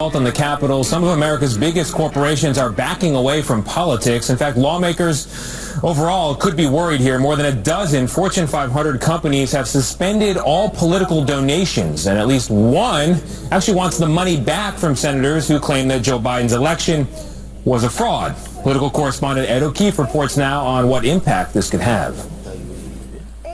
assault on the Capitol, some of America's biggest corporations are backing away from politics. In fact, lawmakers overall could be worried here. More than a dozen Fortune 500 companies have suspended all political donations, and at least one actually wants the money back from senators who claim that Joe Biden's election was a fraud. Political correspondent Ed O'Keefe reports now on what impact this could have.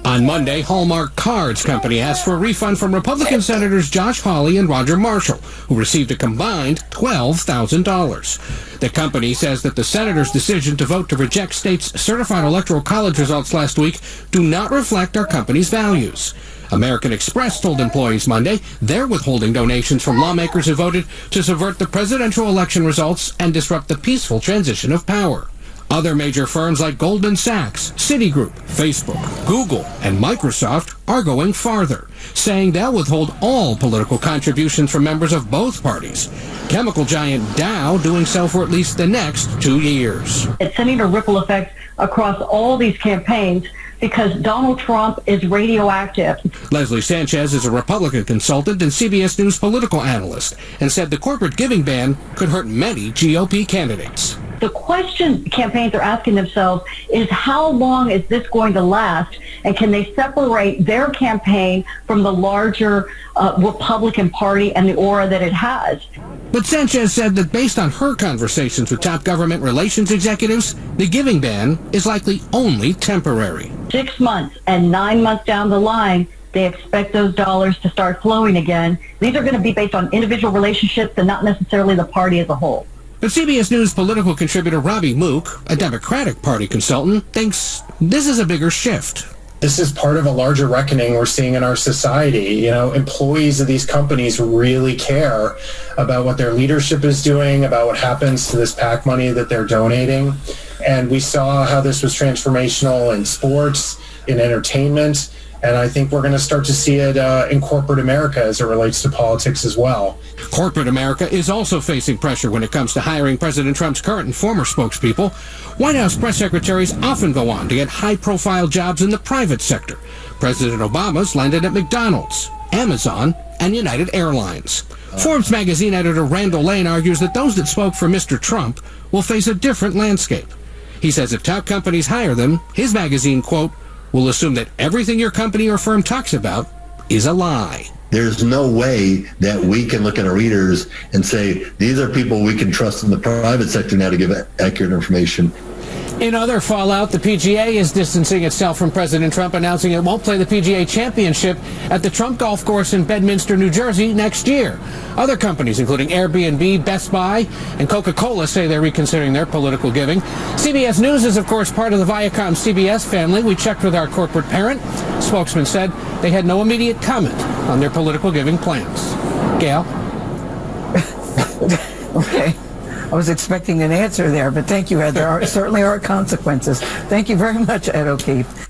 On Monday, Hallmark Cards Company asked for a refund from Republican Senators Josh Hawley and Roger Marshall, who received a combined $12,000. The company says that the senators' decision to vote to reject states' certified electoral college results last week do not reflect our company's values. American Express told employees Monday they're withholding donations from lawmakers who voted to subvert the presidential election results and disrupt the peaceful transition of power. Other major firms like Goldman Sachs, Citigroup, Facebook, Google, and Microsoft are going farther, saying they'll withhold all political contributions from members of both parties. Chemical giant Dow doing so for at least the next 2 years. It's sending a ripple effect across all these campaigns because Donald Trump is radioactive. Leslie Sanchez is a Republican consultant and CBS News political analyst and said the corporate giving ban could hurt many GOP candidates. The question campaigns are asking themselves is how long is this going to last, and can they separate their campaign from the larger Republican Party and the aura that it has? But Sanchez said that based on her conversations with top government relations executives, the giving ban is likely only temporary. 6 months and 9 months down the line, they expect those dollars to start flowing again. These are going to be based on individual relationships and not necessarily the party as a whole. But CBS News political contributor Robbie Mook, a Democratic Party consultant, thinks this is a bigger shift. This is part of a larger reckoning we're seeing in our society. You know, employees of these companies really care about what their leadership is doing, about what happens to this PAC money that they're donating. And we saw how this was transformational in sports, in entertainment. And I think we're going to start to see it in corporate America as it relates to politics as well. Corporate America is also facing pressure when it comes to hiring President Trump's current and former spokespeople. White House press secretaries often go on to get high-profile jobs in the private sector. President Obama's landed at McDonald's, Amazon, and United Airlines. Forbes magazine editor Randall Lane argues that those that spoke for Mr. Trump will face a different landscape. He says if top companies hire them, his magazine, quote, will assume that everything your company or firm talks about is a lie. There's no way that we can look at our readers and say, these are people we can trust in the private sector now to give accurate information. In other fallout, the PGA is distancing itself from President Trump, announcing it won't play the PGA Championship at the Trump Golf Course in Bedminster, New Jersey next year. Other companies, including Airbnb, Best Buy, and Coca-Cola, say they're reconsidering their political giving. CBS News is, of course, part of the Viacom-CBS family. We checked with our corporate parent. Spokesman said they had no immediate comment on their political giving plans. Gail? Okay. I was expecting an answer there, but thank you, Ed. There certainly are consequences. Thank you very much, Ed O'Keefe.